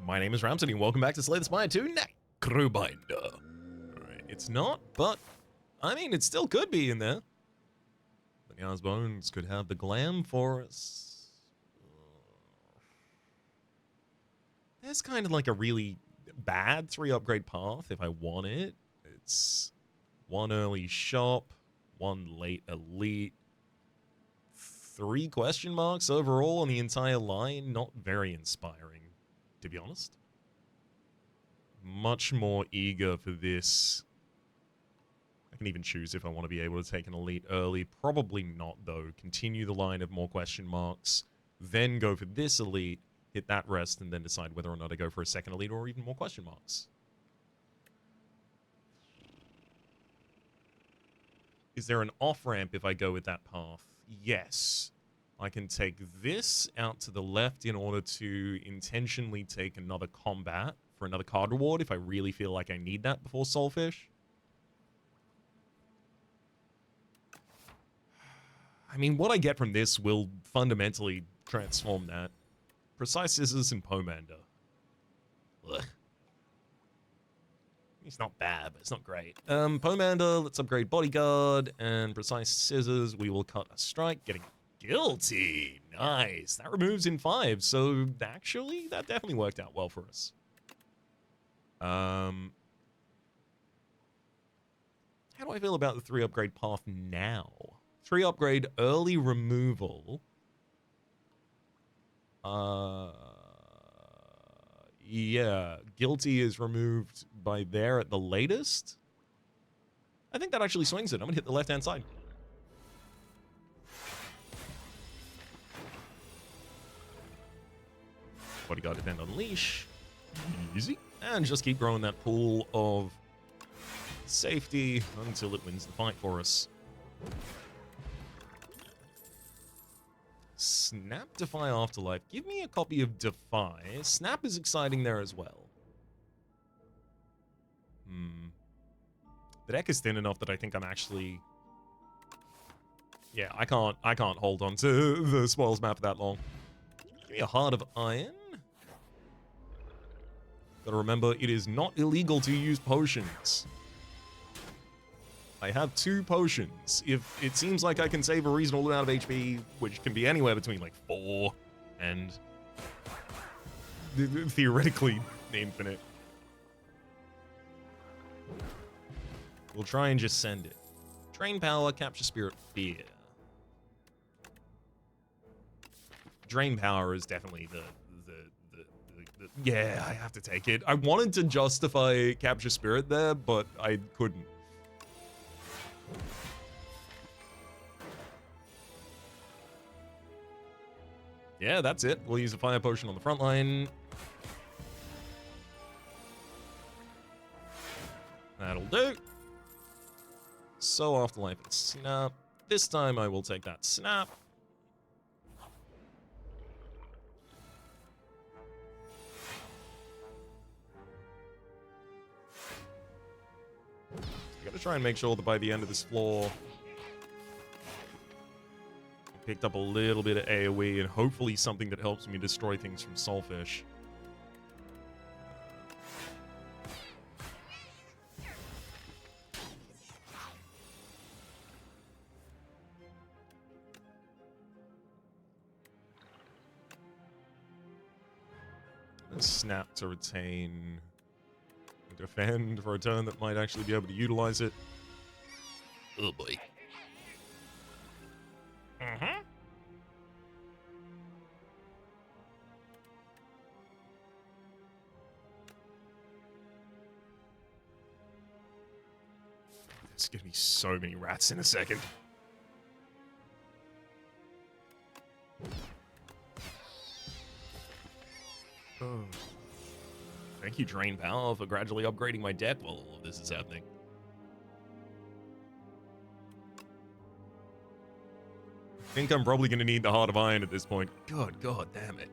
My name is Rhapsody, and welcome back to Slay the Spire 2 Necrobinder. Alright, it's not, but, I mean, it still could be in there. Banya's Bones could have the glam for us. There's kind of like a really bad 3 upgrade path if I want it. It's 1 early shop, 1 late elite, 3 question marks overall on the entire line. Not very inspiring, to be honest. Much more eager for this. I can even choose if I want to be able to take an elite early. Probably not, though. Continue the line of more question marks, then go for this elite, hit that rest, and then decide whether or not I go for a second elite or even more question marks. Is there an off-ramp if I go with that path? Yes. I can take this out to the left in order to intentionally take another combat for another card reward if I really feel like I need that before Soulfish. I mean, what I get from this will fundamentally transform that. Precise Scissors and Pomander. Ugh. It's not bad, but it's not great. Pomander, let's upgrade Bodyguard, and Precise Scissors, we will cut a strike, getting Guilty. Nice. That removes in 5, so actually, that definitely worked out well for us. How do I feel about the 3 upgrade path now? 3 upgrade early removal. Yeah, Guilty is removed by there at the latest. I think that actually swings it. I'm gonna hit the left-hand side. Bodyguard Defend Unleash. Easy. And just keep growing that pool of safety until it wins the fight for us. Snap, Defy, Afterlife. Give me a copy of Defy. Snap is exciting there as well. The deck is thin enough that I think I'm actually... Yeah, I can't hold on to the spoils map for that long. Give me a Heart of Iron. Gotta remember, it is not illegal to use potions. I have 2 potions. If it seems like I can save a reasonable amount of HP, which can be anywhere between like 4 and theoretically infinite, we'll try and just send it. Drain Power, Capture Spirit, Fear. Drain Power is definitely the yeah, I have to take it. I wanted to justify Capture Spirit there, but I couldn't. Yeah, that's it. We'll use a Fire Potion on the front line. That'll do. So Afterlife and Snap. This time I will take that Snap. Gotta try and make sure that by the end of this floor, I picked up a little bit of AoE and hopefully something that helps me destroy things from Soulfish. And Snap to retain... Defend for a turn that might actually be able to utilize it. Oh boy. There's gonna be so many rats in a second. Oh. Thank you, Drain Power, for gradually upgrading my deck while all of this is happening. I think I'm probably going to need the Heart of Iron at this point. Good God damn it.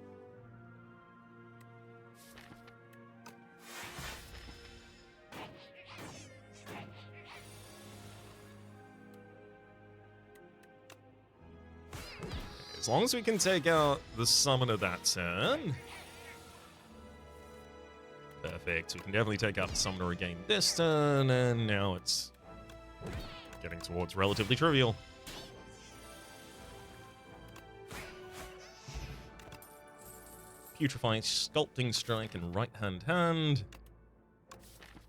As long as we can take out the Summoner that turn... Perfect. We can definitely take out the summoner again this turn, and now it's getting towards relatively trivial. Putrefy, Sculpting Strike, and Right Hand.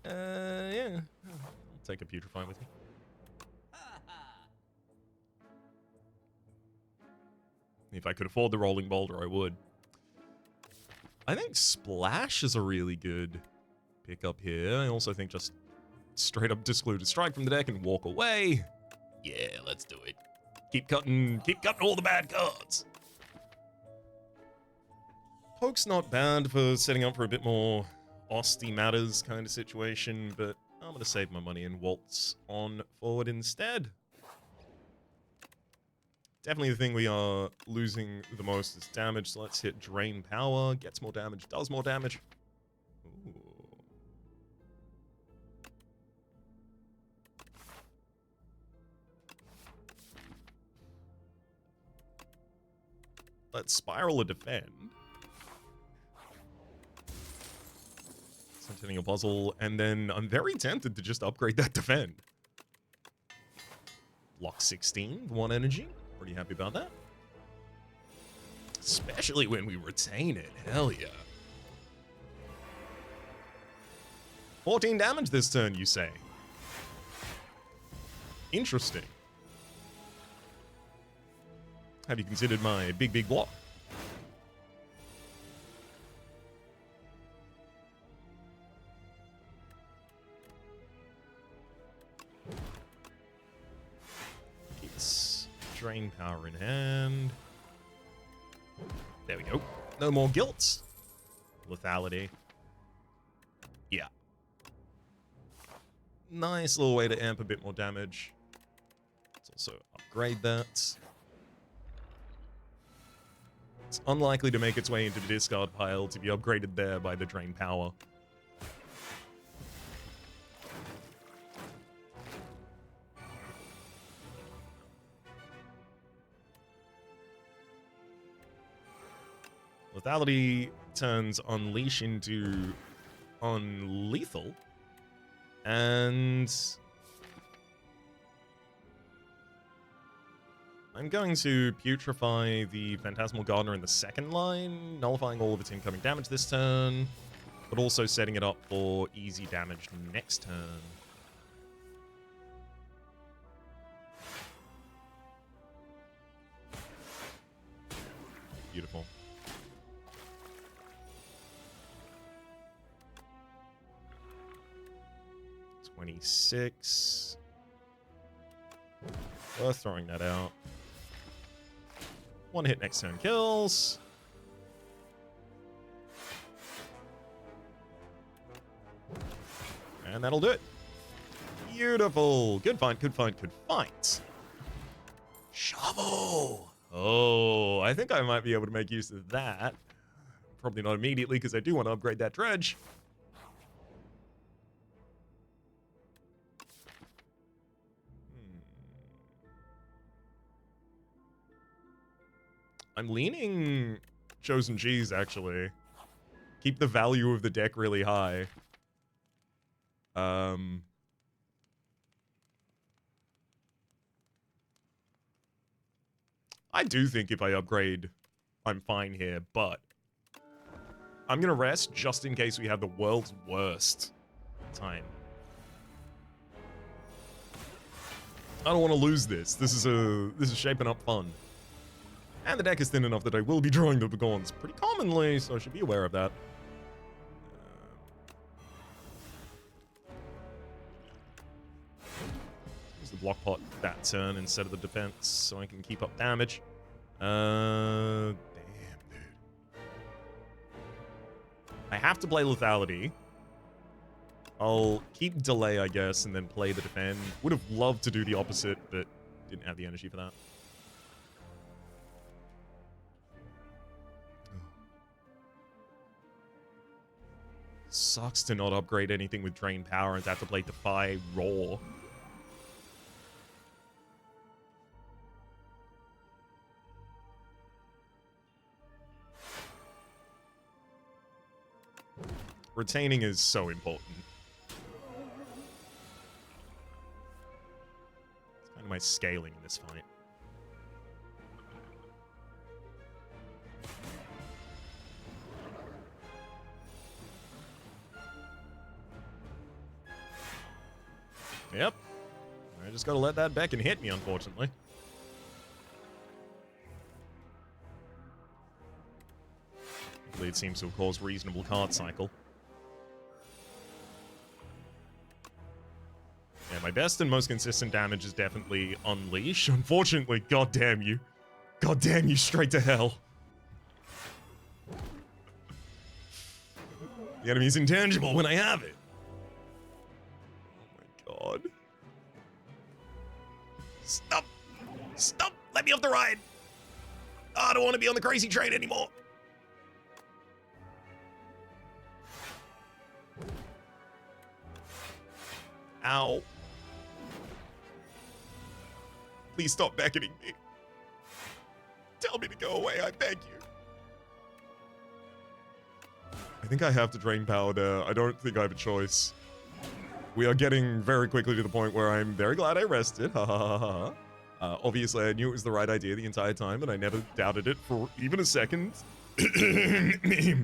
Yeah. I'll take a Putrefy with me. If I could afford the Rolling Boulder, I would. I think Splash is a really good pick up here. I also think just straight up disclude a strike from the deck and walk away. Yeah, let's do it. Keep cutting all the bad cards. Poke's not bad for setting up for a bit more Osty matters kind of situation, but I'm going to save my money and waltz on forward instead. Definitely the thing we are losing the most is damage, so let's hit Drain Power. Gets more damage, does more damage. Ooh. Let's Spiral a Defend. Centennial Puzzle, and then I'm very tempted to just upgrade that Defend. Lock 16, 1 energy. Pretty happy about that. Especially when we retain it. Hell yeah. 14 damage this turn, you say? Interesting. Have you considered my big block? Keeps Drain Power in hand. There we go. No more guilt. Lethality. Yeah. Nice little way to amp a bit more damage. Let's also upgrade that. It's unlikely to make its way into the discard pile to be upgraded there by the Drain Power. Lethality turns Unleash into Unlethal. And I'm going to Putrefy the Phantasmal Gardener in the second line, nullifying all of its incoming damage this turn, but also setting it up for easy damage next turn. Beautiful. $26. Worth throwing that out. One hit next turn kills. And that'll do it. Beautiful. Good fight, good fight, good fight. Shovel. Oh, I think I might be able to make use of that. Probably not immediately because I do want to upgrade that dredge. I'm leaning Chosen Cheese, actually. Keep the value of the deck really high. I do think if I upgrade, I'm fine here, but I'm gonna rest just in case we have the world's worst time. I don't want to lose this. This is shaping up fun. And the deck is thin enough that I will be drawing the Begons pretty commonly, so I should be aware of that. Use the block pot that turn instead of the defense, so I can keep up damage. Damn, dude. I have to play Lethality. I'll keep Delay, I guess, and then play the Defend. Would have loved to do the opposite, but didn't have the energy for that. Sucks to not upgrade anything with Drain Power and to have to play Defy Raw. Retaining is so important. It's kind of my scaling in this fight. Yep. I just gotta let that beacon hit me, unfortunately. It seems to have caused reasonable card cycle. Yeah, my best and most consistent damage is definitely Unleash. Unfortunately, god damn you. God damn you straight to hell. The enemy's intangible when I have it. Oh my god. Stop! Stop! Let me off the ride! Oh, I don't want to be on the crazy train anymore. Ow. Please stop beckoning me. Tell me to go away, I beg you. I think I have to drain powder. I don't think I have a choice. We are getting very quickly to the point where I'm very glad I rested. Ha ha ha ha. Obviously, I knew it was the right idea the entire time, and I never doubted it for even a second. Excuse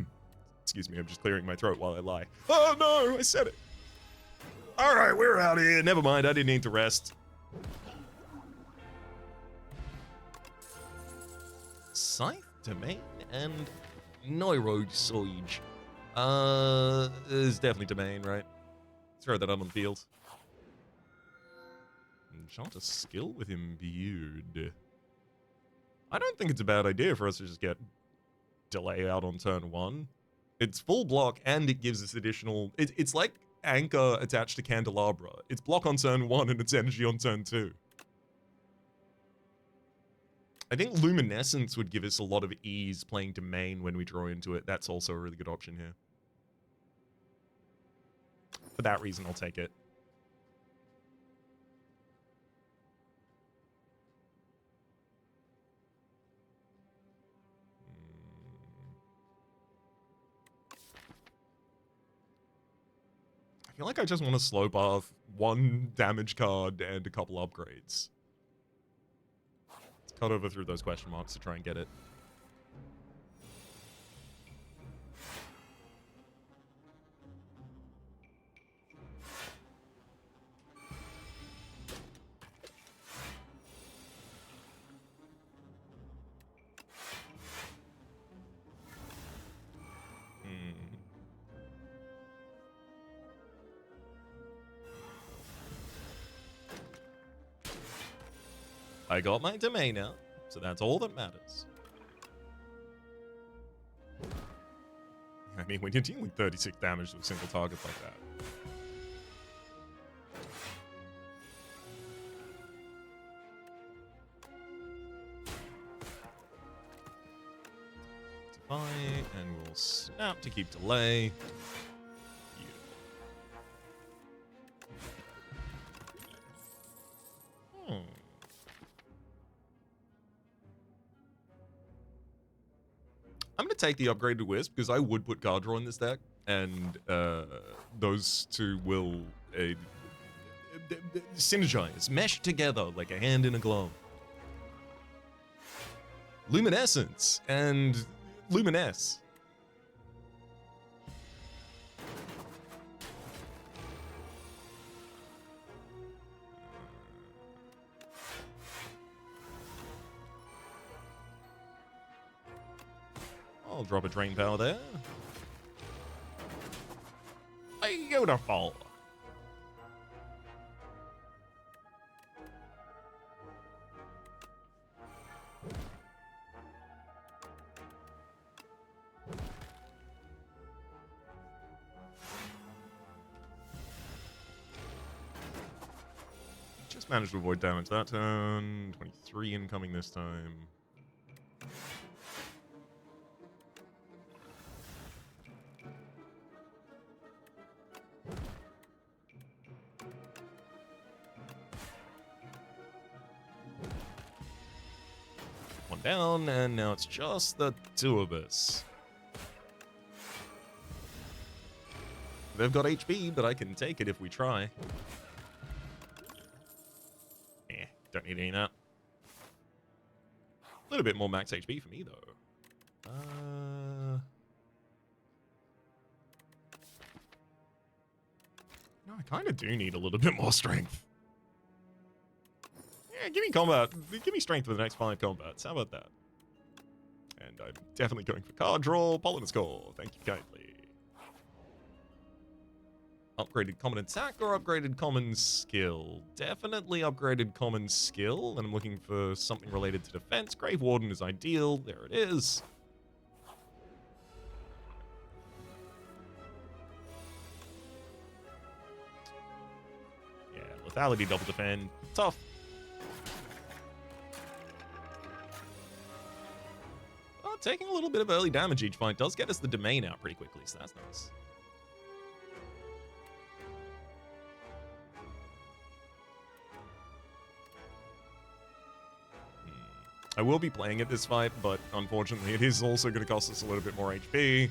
me, I'm just clearing my throat while I lie. Oh no, I said it. All right, we're out of here. Never mind, I didn't need to rest. Scythe, Domain, and Neurosurge. It's definitely Domain, right? Throw that on the field. Enchant a skill with Imbued. I don't think it's a bad idea for us to just get delay out on turn 1. It's full block, and it gives us additional... It's like Anchor attached to Candelabra. It's block on turn 1, and it's energy on turn 2. I think Luminescence would give us a lot of ease playing Domain when we draw into it. That's also a really good option here. For that reason, I'll take it. I feel like I just want to slow path 1 damage card and a couple upgrades. Let's cut over through those question marks to try and get it. I got my Domain out, so that's all that matters. I mean, when you're dealing 36 damage to a single target like that. Defy, and we'll snap to keep delay. I'm going to take the upgraded Wisp, because I would put card draw in this deck, and those two will synergize, mesh together like a hand in a glove. Luminescence and Luminess. I'll drop a Drain Power there. Beautiful. Just managed to avoid damage that turn. 23 incoming this time. Down, and now it's just the two of us. they've got HP, but I can take it if we try. Don't need any of that. A little bit more max HP for me, though. No, I kind of do need a little bit more strength. Yeah, give me combat. Give me strength for the next 5 combats. How about that? And I'm definitely going for card draw, Pollen score. Thank you kindly. Upgraded common attack or upgraded common skill? Definitely upgraded common skill, and I'm looking for something related to defense. Grave Warden is ideal. There it is. Yeah, lethality, double defend. Tough. Well, taking a little bit of early damage each fight does get us the domain out pretty quickly, so that's nice. I will be playing it this fight, but unfortunately it is also going to cost us a little bit more HP.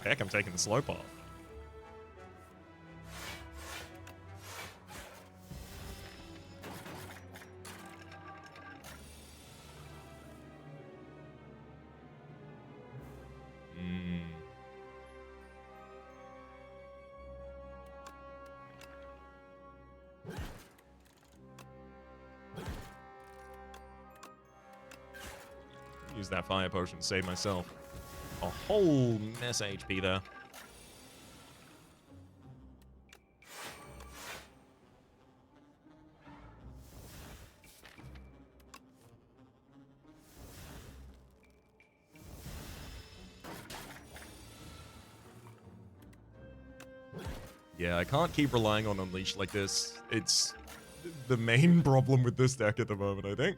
Heck, I'm taking the slow path. Use that fire potion to save myself a whole mess of HP there. Yeah, I can't keep relying on Unleash like this. It's the main problem with this deck at the moment, I think.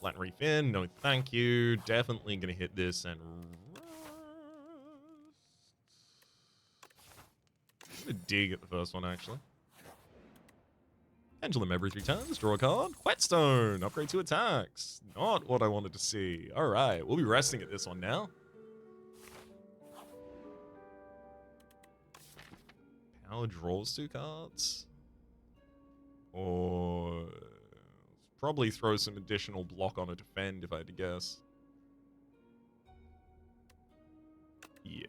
Flat Reef in, no thank you. Definitely gonna hit this and rust. I'm gonna dig at the first one, actually. Pendulum every 3 turns, draw a card. Whetstone, upgrade 2 attacks. Not what I wanted to see. Alright, we'll be resting at this one now. Power draws 2 cards. Or probably throw some additional block on a defend if I had to guess. Yeah.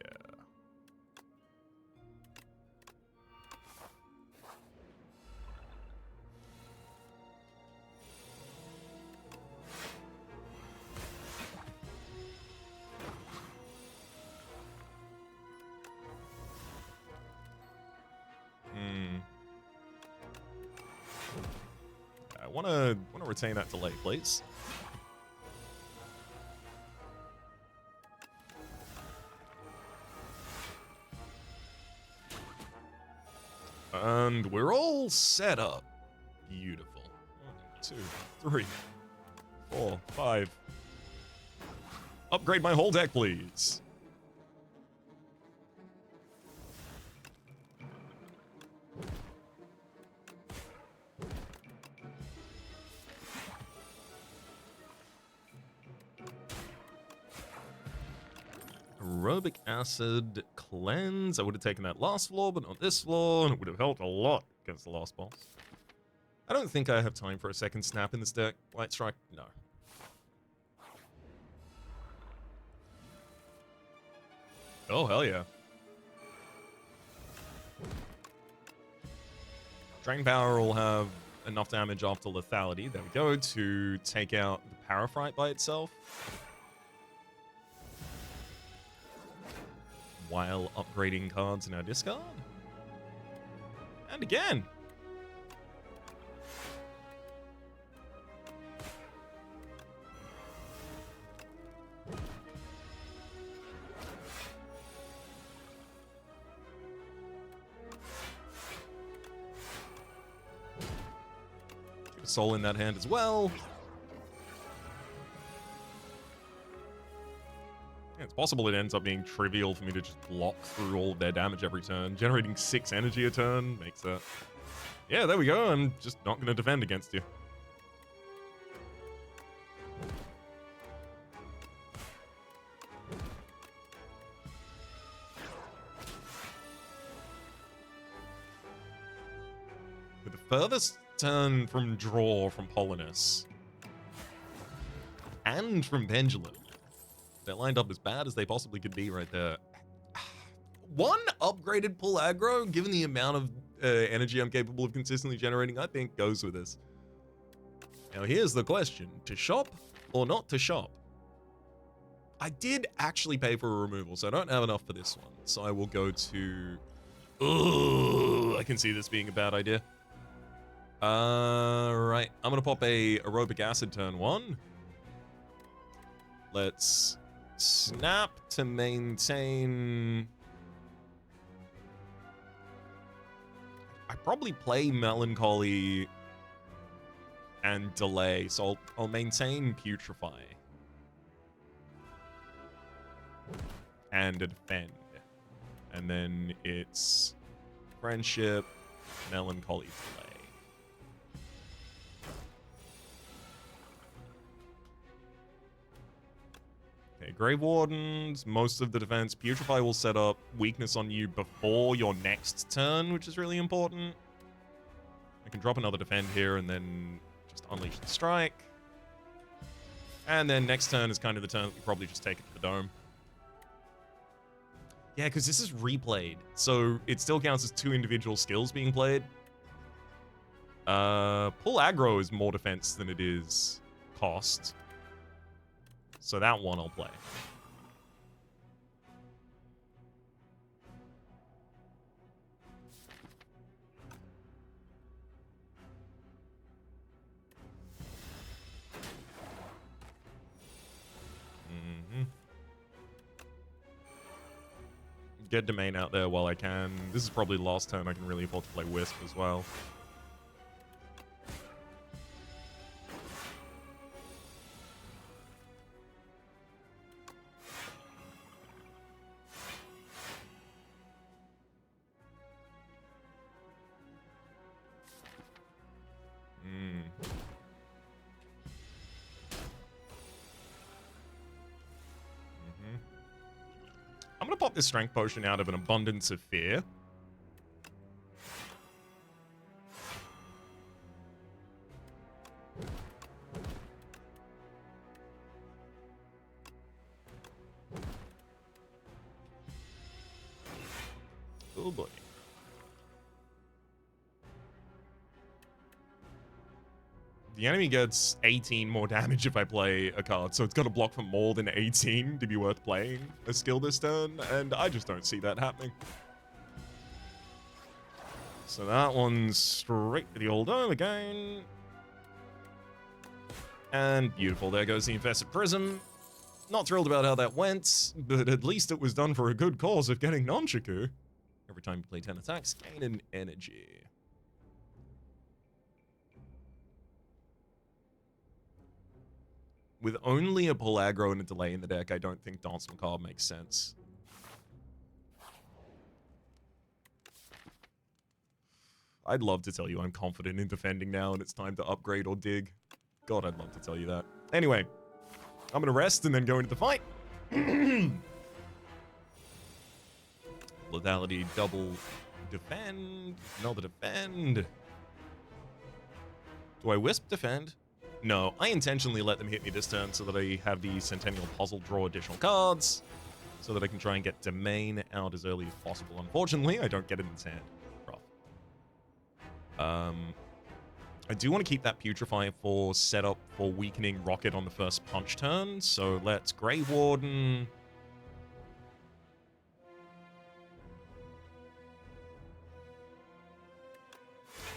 I wanna retain that delay, please. And we're all set up. Beautiful. 1, 2, 3, 4, 5. Upgrade my whole deck, please. Aerobic acid cleanse. I would have taken that last floor, but not this floor, and it would have helped a lot against the last boss. I don't think I have time for a second snap in this deck. Light strike, no. Oh, hell yeah. Drain Power will have enough damage after lethality, there we go, to take out the Parafrite by itself. While upgrading cards in our discard. And again. Get a soul in that hand as well. It's possible it ends up being trivial for me to just block through all of their damage every turn. Generating 6 energy a turn makes that Yeah, there we go. I'm just not going to defend against you. With the furthest turn from draw from Polinus and from Pendulum, they're lined up as bad as they possibly could be right there. One upgraded pull aggro, given the amount of energy I'm capable of consistently generating, I think goes with this. Now here's the question. To shop or not to shop? I did actually pay for a removal, so I don't have enough for this one. So I will go to... Ugh, I can see this being a bad idea. Right. I'm going to pop a aerobic acid turn 1. Let's snap to maintain... I probably play Melancholy and delay, so I'll maintain Putrefy. And a defend. And then it's Friendship, Melancholy, delay. Okay, Grave Wardens, most of the defense. Putrefy will set up weakness on you before your next turn, which is really important. I can drop another defend here and then just unleash the strike. And then next turn is kind of the turn that we probably just take it to the dome. Yeah, because this is replayed, so it still counts as 2 individual skills being played. Pull aggro is more defense than it is cost. So that one I'll play. Get Domain out there while I can. This is probably the last turn I can really afford to play Wisp as well. I'm going to pop this Strength Potion out of an abundance of fear. Oh boy. The enemy gets 18 more damage if I play a card, so it's got to block for more than 18 to be worth playing a skill this turn, and I just don't see that happening. So that one's straight to the old dome again. And beautiful, there goes the Infested Prism. Not thrilled about how that went, but at least it was done for a good cause of getting Nonchaku. Every time you play 10 attacks, gain an energy. With only a pull aggro and a delay in the deck, I don't think Dance Macabre makes sense. I'd love to tell you I'm confident in defending now and it's time to upgrade or dig. God, I'd love to tell you that. Anyway, I'm gonna rest and then go into the fight. Lethality, double defend, another defend. Do I Wisp defend? No, I intentionally let them hit me this turn so that I have the Centennial Puzzle draw additional cards, so that I can try and get Domain out as early as possible. Unfortunately, I don't get it in his hand. Rough. I do want to keep that Putrefy for setup for weakening Rocket on the first punch turn, so let's Grave Warden.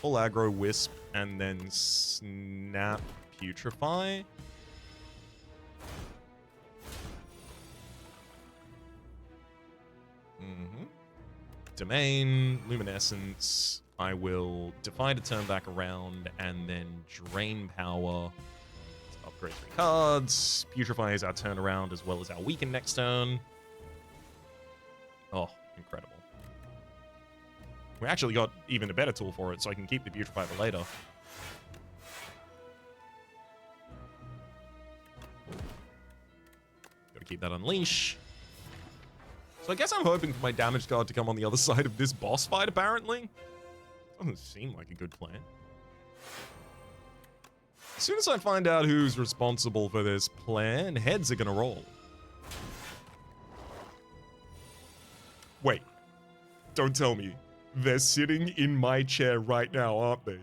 Full aggro Wisp, and then snap Putrefy. Domain, Luminescence. I will Defy to turn back around, and then Drain Power to upgrade 3 cards. Putrefy is our turnaround as well as our weaken next turn. Oh, incredible. We actually got even a better tool for it, so I can keep the Beautify for later. Gotta keep that Unleash. So I guess I'm hoping for my damage card to come on the other side of this boss fight, apparently. Doesn't seem like a good plan. As soon as I find out who's responsible for this plan, heads are gonna roll. Wait. Don't tell me. They're sitting in my chair right now, aren't they?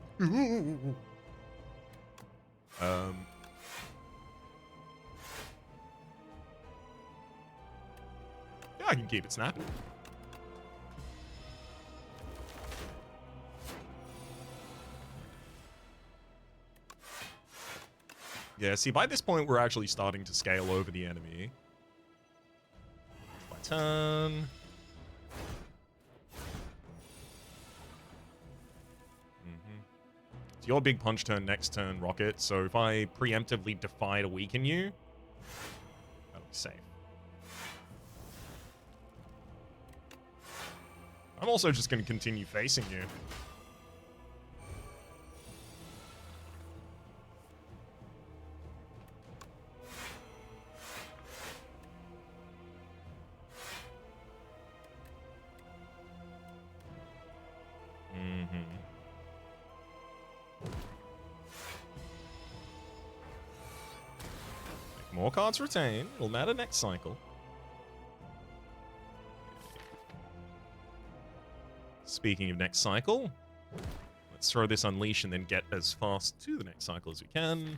Yeah, I can keep it snapping. Yeah, see, by this point, we're actually starting to scale over the enemy. My turn. It's your big punch turn next turn, Rocket, so if I preemptively Defy to weaken you, that'll be safe. I'm also just going to continue facing you. More cards retain. It'll matter next cycle. Speaking of next cycle, let's throw this Unleash and then get as fast to the next cycle as we can.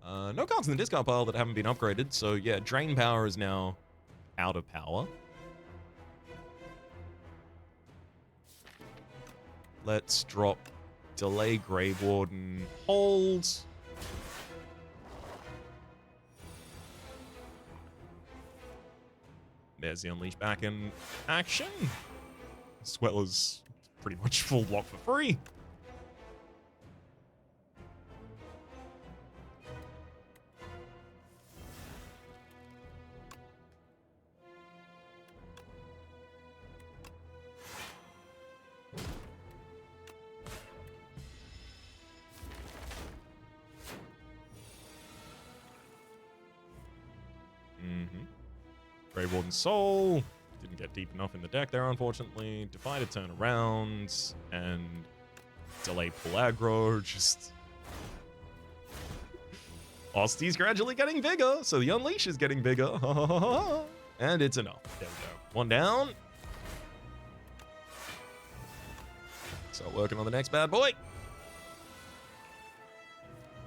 No cards in the discard pile that haven't been upgraded, so yeah, Drain Power is now out of power. Let's drop Delay Grave Warden, hold. There's the Unleash back in action, as well as pretty much full block for free. Grave Warden Soul. Didn't get deep enough in the deck there, unfortunately. Defy to turn around. And delay pull aggro. Just... Osty's gradually getting bigger, so the Unleash is getting bigger. And it's enough. There we go. One down. Start working on the next bad boy.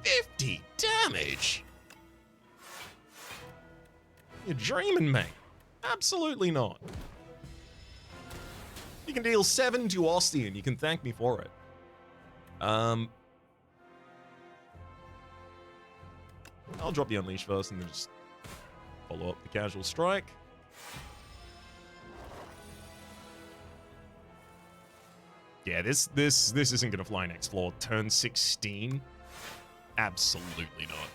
50 damage! You're dreaming, mate. Absolutely not. You can deal 7 to Osty and you can thank me for it. I'll drop the Unleash first and then just follow up the Casual Strike. Yeah, this isn't gonna fly next floor. Turn 16? Absolutely not.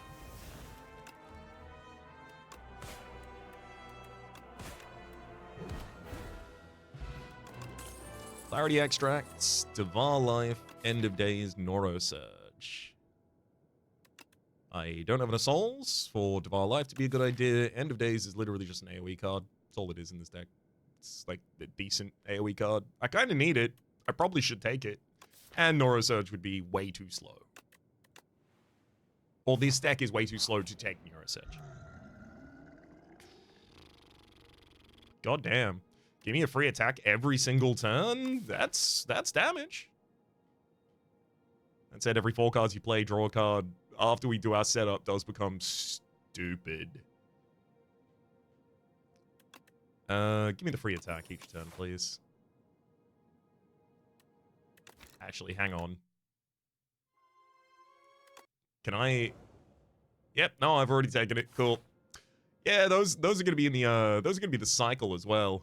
Clarity Extracts, Devar Life, End of Days, Neurosurge. I don't have enough souls for Devar Life to be a good idea. End of Days is literally just an AoE card. That's all it is in this deck. It's like a decent AoE card. I kind of need it. I probably should take it. And Neurosurge would be way too slow. Or this deck is way too slow to take Neurosurge. God damn. Give me a free attack every single turn? That's damage. That said, every 4 cards you play, draw a card after we do our setup does become stupid. Give me the free attack each turn, please. Actually, hang on. Can I... Yep, no, I've already taken it. Cool. Yeah, those are gonna be in the those are gonna be the cycle as well.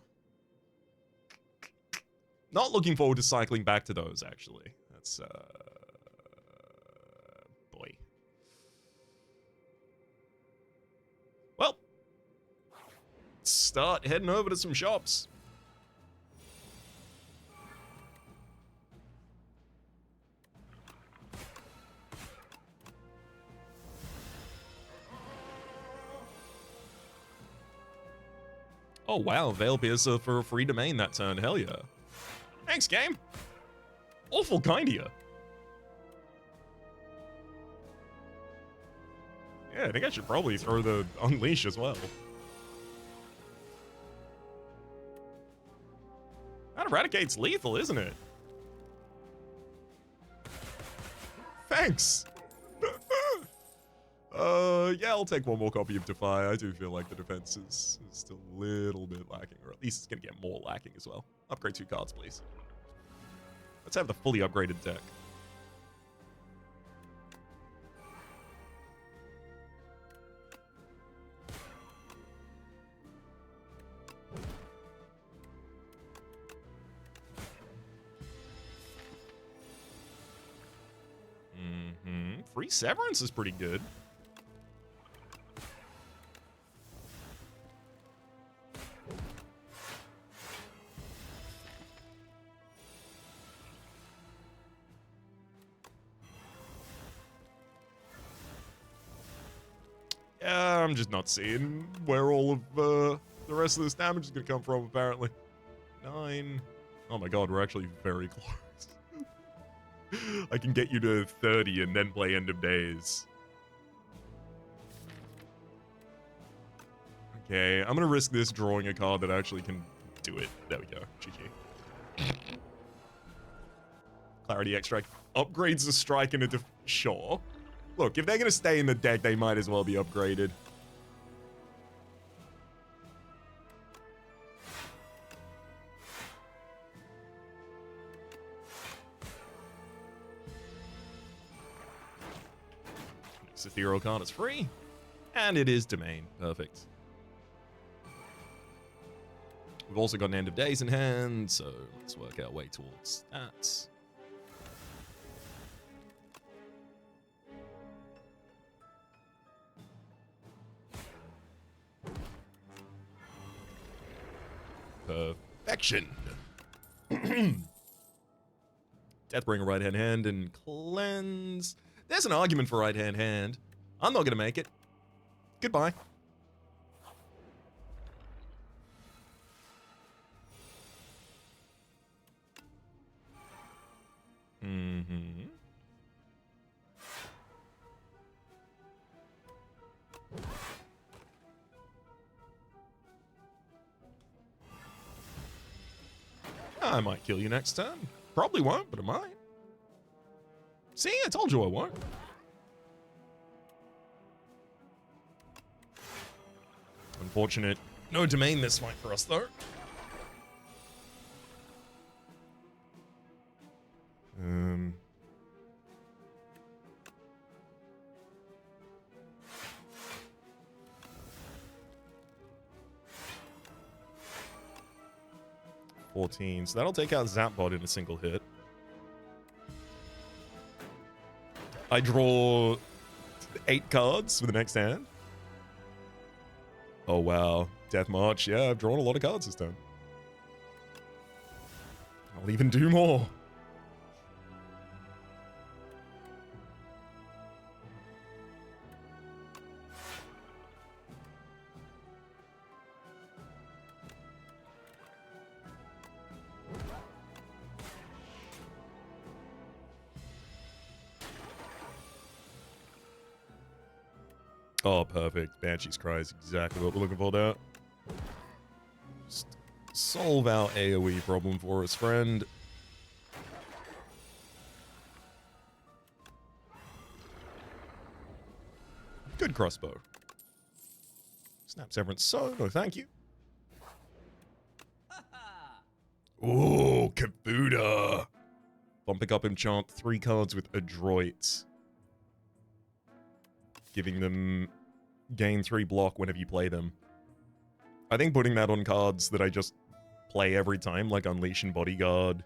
Not looking forward to cycling back to those, actually. That's, boy. Well. Start heading over to some shops. Oh, wow. Veil Piercer for a free domain that turn. Hell yeah. Thanks, game. Awful kind of you. Yeah, I think I should probably throw the Unleash as well. That Eradicate's lethal, isn't it? Thanks. Yeah, I'll take one more copy of Defy. I do feel like the defense is still a little bit lacking, or at least it's going to get more lacking as well. Upgrade 2 cards, please. Let's have the fully upgraded deck. Free Severance is pretty good. Yeah, I'm just not seeing where all of the rest of this damage is going to come from, apparently. 9. Oh my god, we're actually very close. I can get you to 30 and then play End of Days. Okay, I'm going to risk this drawing a card that actually can do it. There we go. GG. Clarity Extract upgrades the strike and a sure. Look, if they're going to stay in the deck, they might as well be upgraded. Next ethereal card is free. And it is Domain. Perfect. We've also got an End of Days in hand, so let's work our way towards that. Perfection. Deathbringer right hand and cleanse. There's an argument for right hand. I'm not gonna make it. Goodbye. I might kill you next turn. Probably won't, but I might. See, I told you I won't. Unfortunate. No domain this fight for us, though. 14, so that'll take out Zapbot in a single hit. I draw 8 cards for the next hand. Oh wow, Death March. Yeah, I've drawn a lot of cards this time. I'll even do more. Oh, perfect. Banshee's Cry is exactly what we're looking for there. Just solve our AoE problem for us, friend. Good crossbow. Snap Severance, so no thank you. Ooh, Kabuda. Bumping up enchant 3 cards with Adroit. Giving them gain 3 block whenever you play them. I think putting that on cards that I just play every time, like Unleash and Bodyguard.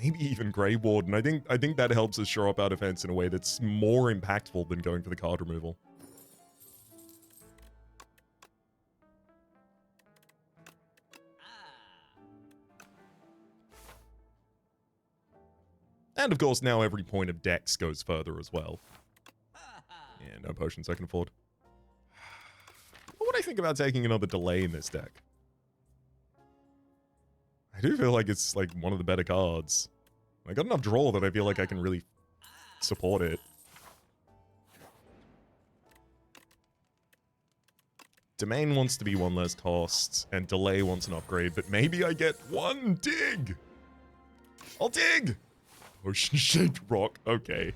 Maybe even Grey Warden. I think that helps us shore up our defense in a way that's more impactful than going for the card removal. And of course, now every point of Dex goes further as well. Yeah, no potions I can afford. think about taking another delay in this deck? I do feel like it's like one of the better cards. I got enough draw that I feel like I can really support it. Domain wants to be one less cost, and delay wants an upgrade, but maybe I get one dig! I'll dig! Ocean-shaped rock, okay.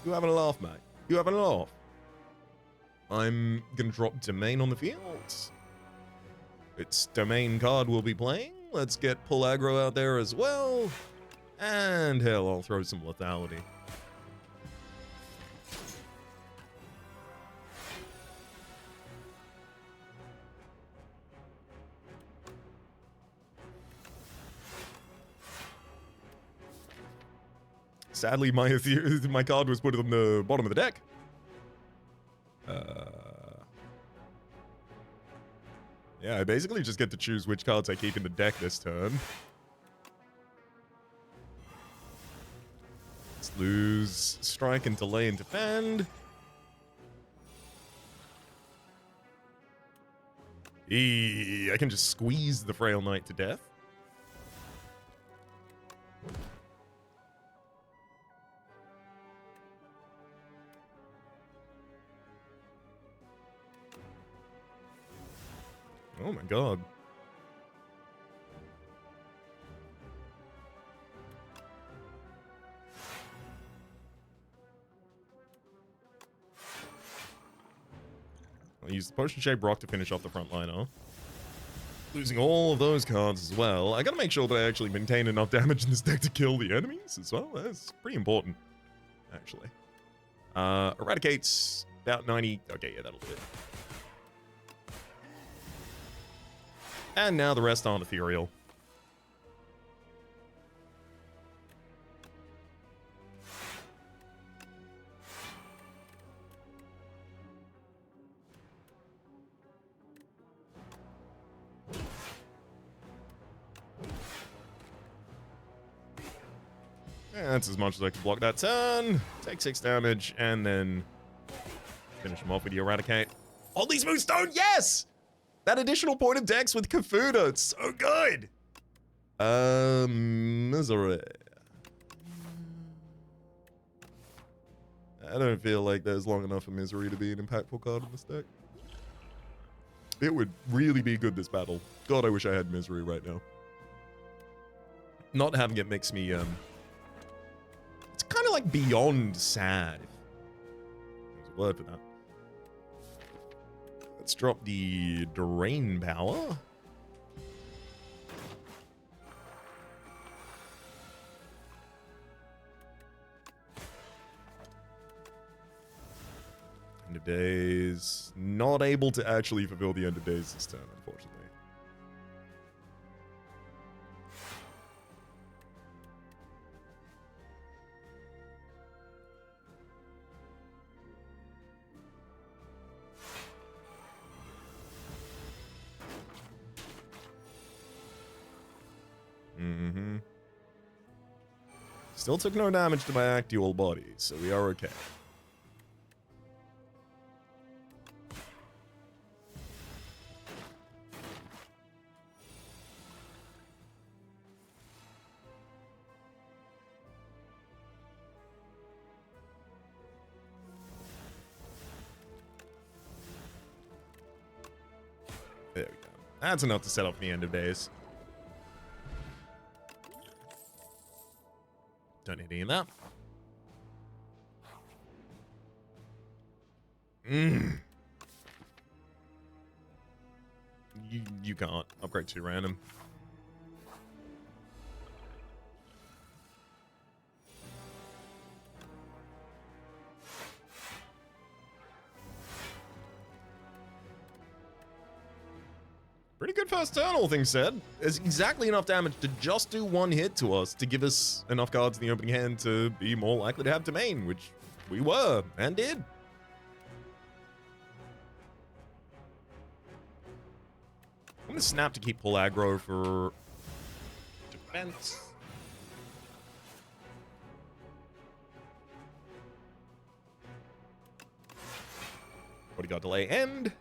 You having a laugh, mate? You having a laugh? I'm gonna drop Domain on the field. It's Domain card we'll be playing. Let's get Pull Aggro out there as well. And hell, I'll throw some lethality. Sadly, my card was put on the bottom of the deck. Yeah, I basically just get to choose which cards I keep in the deck this turn. Let's lose strike and delay and defend. I can just squeeze the Frail Knight to death. Oh my god. I'll use the Potion-shaped rock to finish off the front liner. Losing all of those cards as well. I gotta make sure that I actually maintain enough damage in this deck to kill the enemies as well. That's pretty important, actually. Eradicates about 90. Okay, yeah, that'll do it. And now the rest aren't ethereal. That's as much as I can block that turn. Take 6 damage, and then finish him off with the Eradicate. Oddly Smooth Stone, yes! That additional point of dex with Kafuda, it's so good! Misery. I don't feel like there's long enough for Misery to be an impactful card in this deck. It would really be good this battle. God, I wish I had Misery right now. Not having it makes me, it's kind of like beyond sad. There's a word for that. Let's drop the Drain Power. End of days. Not able to actually fulfill the end of days this turn, unfortunately. Still took no damage to my actual body, so we are okay. There we go. That's enough to set up the end of days. Don't need any of that. You can't. Upgrade 2 random. Pretty good first turn, all things said. There's exactly enough damage to just do 1 hit to us to give us enough cards in the opening hand to be more likely to have Domain, which we were, and did. I'm going to snap to keep Pull Aggro for defense. Bodyguard delay end.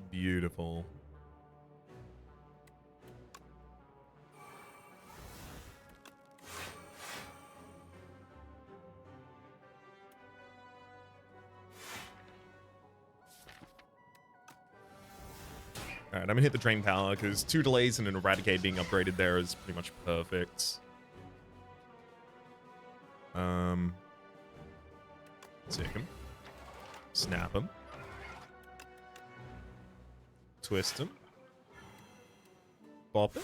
Beautiful. Alright, I'm gonna hit the drain power because 2 delays and an eradicate being upgraded there is pretty much perfect. Take him. Snap him. Twist him. Bop it.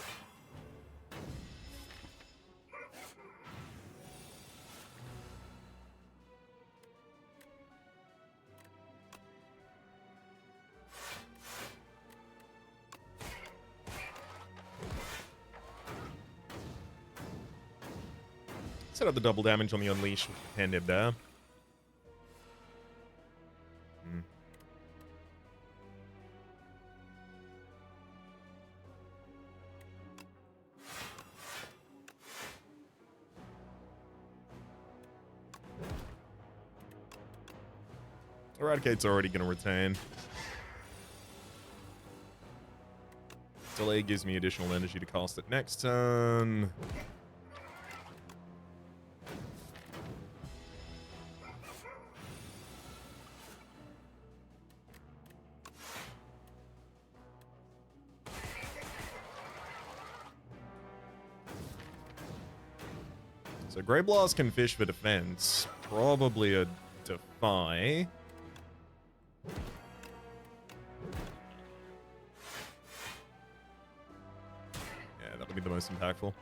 Set up the double damage on the unleash with the hand nib there. Eradicate's already going to retain. Delay gives me additional energy to cast it next turn. So Grey Blast can fish for defense. Probably a defy. Yeah, that'll be the most impactful.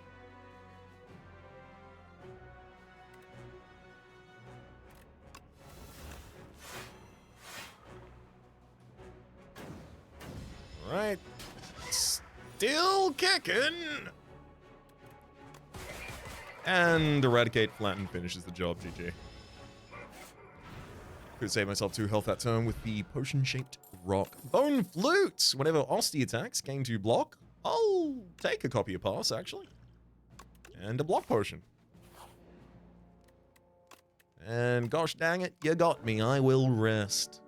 Alright. Still kicking! And Eradicate Flatten finishes the job, GG. Could save myself 2 health that turn with the potion-shaped rock. Bone Flute! Whenever Osty attacks, gain 2 block. I'll take a copy of Pass, actually. And a block potion. And gosh dang it, you got me. I will rest.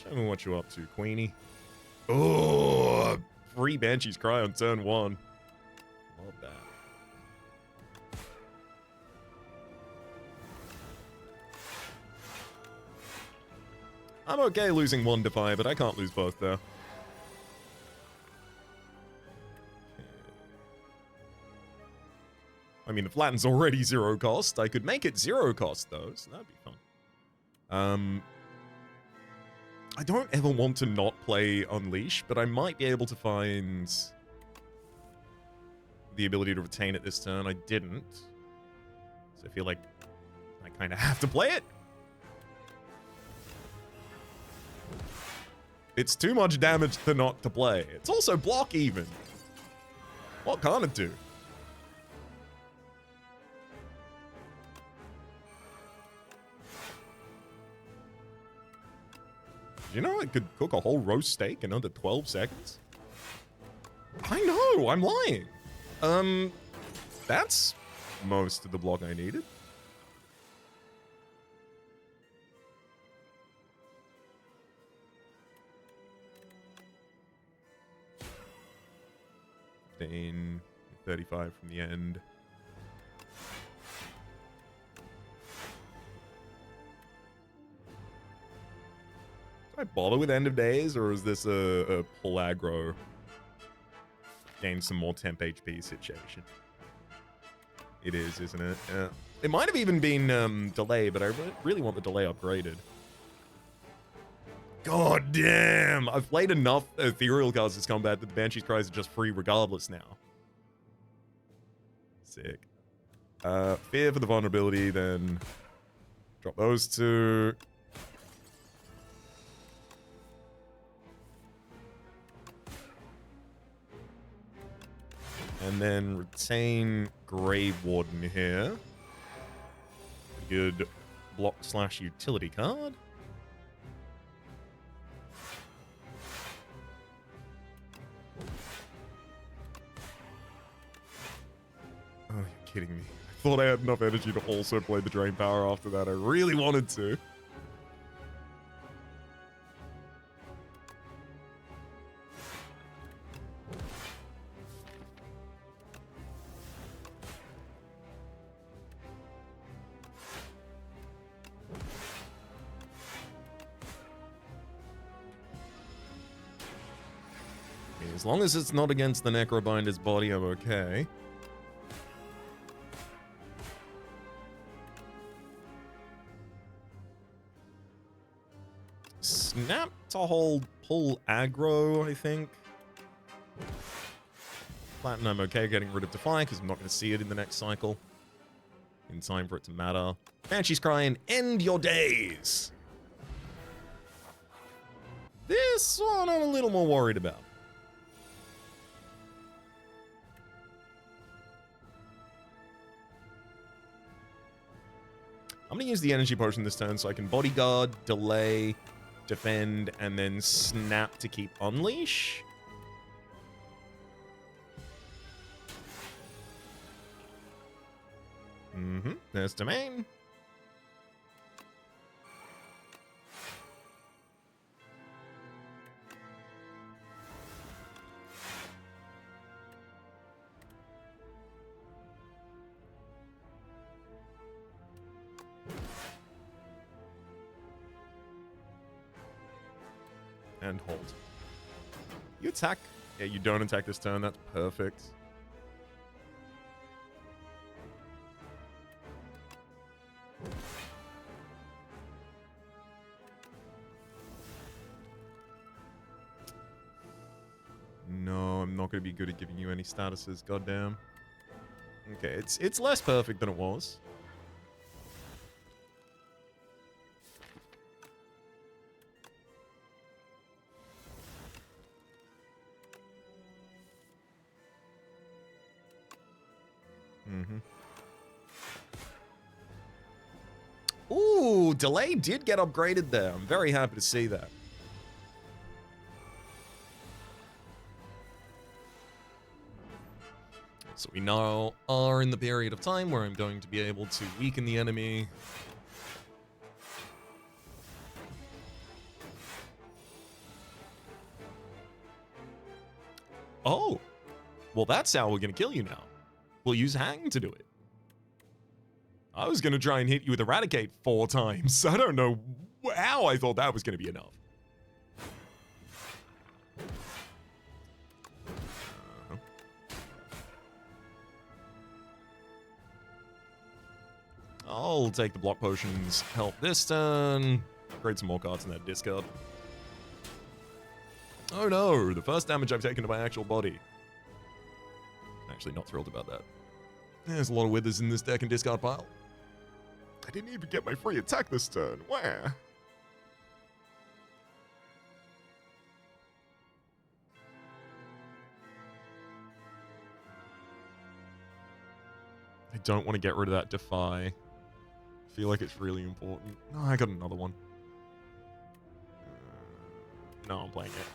Show me what you're up to, Queenie. Oh, free Banshee's Cry on turn 1. Love that. I'm okay losing 1 Defy, but I can't lose both, though. I mean, the Flatten's already 0 cost. I could make it 0 cost, though, so that'd be fun. I don't ever want to not play Unleash, but I might be able to find the ability to retain it this turn. I didn't. So I feel like I kind of have to play it. It's too much damage to not to play. It's also block even. What can't it do? You know it could cook a whole roast steak in under 12 seconds? I know, I'm lying. That's most of the block I needed. $15, 35 from the end. Do I bother with end of days, or is this a pull aggro, gain some more temp HP situation? It is, isn't it? Yeah. It might have even been delay, but I really want the delay upgraded. God damn! I've played enough Ethereal cards this combat that the Banshee's Cries are just free regardless now. Sick. Fear for the vulnerability, then drop those 2. And then retain Grave Warden here. Good block/utility card. kidding me? I thought I had enough energy to also play the drain power after that. I really wanted to. As long as it's not against the Necrobinder's body, I'm okay. Snap to hold pull aggro, I think. Platinum, I'm okay getting rid of Defy because I'm not going to see it in the next cycle. In time for it to matter. Banshee's crying, end your days! This one I'm a little more worried about. I'm going to use the energy potion this turn so I can bodyguard, delay, defend, and then snap to keep unleash. There's domain. And hold. You attack. Yeah, you don't attack this turn. That's perfect. No, I'm not going to be good at giving you any statuses. Goddamn. Okay, it's less perfect than it was. Ooh, delay did get upgraded there. I'm very happy to see that. So we now are in the period of time where I'm going to be able to weaken the enemy. Oh, well, that's how we're going to kill you now. We'll use Hang to do it. I was going to try and hit you with Eradicate 4 times. I don't know how I thought that was going to be enough. I'll take the block potions, help this turn, create some more cards in that discard. Oh no, the first damage I've taken to my actual body. Actually not thrilled about that. There's a lot of withers in this deck and discard pile. I didn't even get my free attack this turn. Where? I don't want to get rid of that Defy. I feel like it's really important. No, I got another one. No, I'm playing it.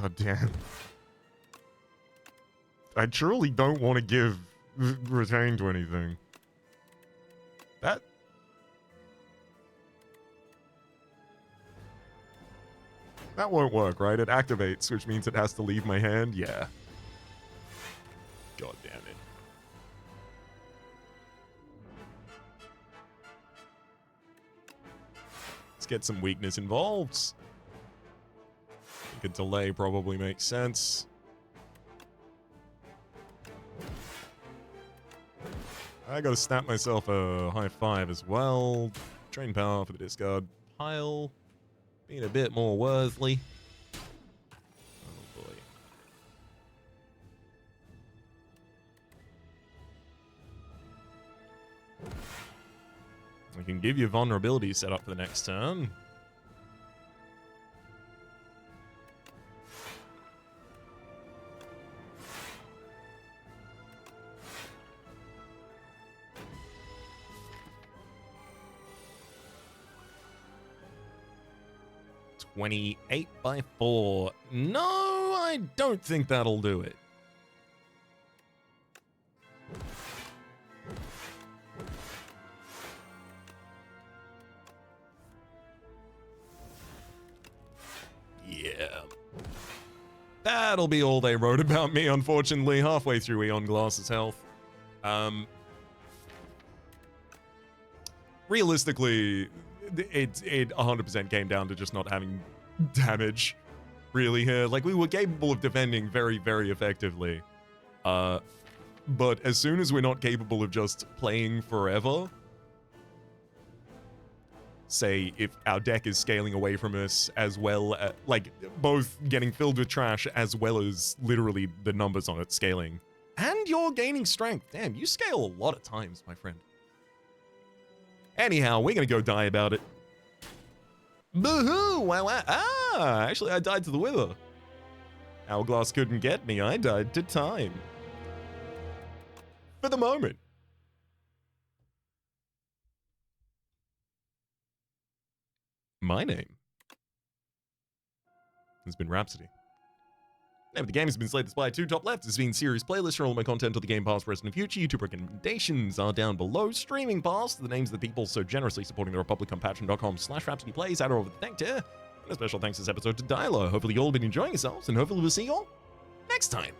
God damn. I truly don't want to give retain to anything. That won't work, right? It activates, which means it has to leave my hand. Yeah. God damn it. Let's get some weakness involved. I think a delay probably makes sense. I gotta snap myself a high 5 as well. Drain power for the discard pile. Being a bit more worthy. Oh boy. give you vulnerability set up for the next turn. $28 by 4. No, I don't think that'll do it. Yeah. That'll be all they wrote about me, unfortunately, halfway through Eon Glass's health. Realistically, it 100% came down to just not having damage, really, here. Like, we were capable of defending very, very effectively. But as soon as we're not capable of just playing forever, say, if our deck is scaling away from us as well, like, both getting filled with trash as well as literally the numbers on it scaling. And you're gaining strength. Damn, you scale a lot of times, my friend. Anyhow, we're gonna go die about it. Boo-hoo! Wow, wow. Ah! Actually, I died to the Wither. Hourglass couldn't get me. I died to time. For the moment. My name has been Rhapsody. Name of the game has been Slay the Spire 2. Top left has been series playlist for all my content of the game past, present, and future. YouTube recommendations are down below. Streaming past the names of the people so generously supporting the Republic on patreon.com/RhapsodyPlays. Add over the thank tier. And a special thanks this episode to Dyla. Hopefully you all have been enjoying yourselves, and hopefully we'll see you all next time.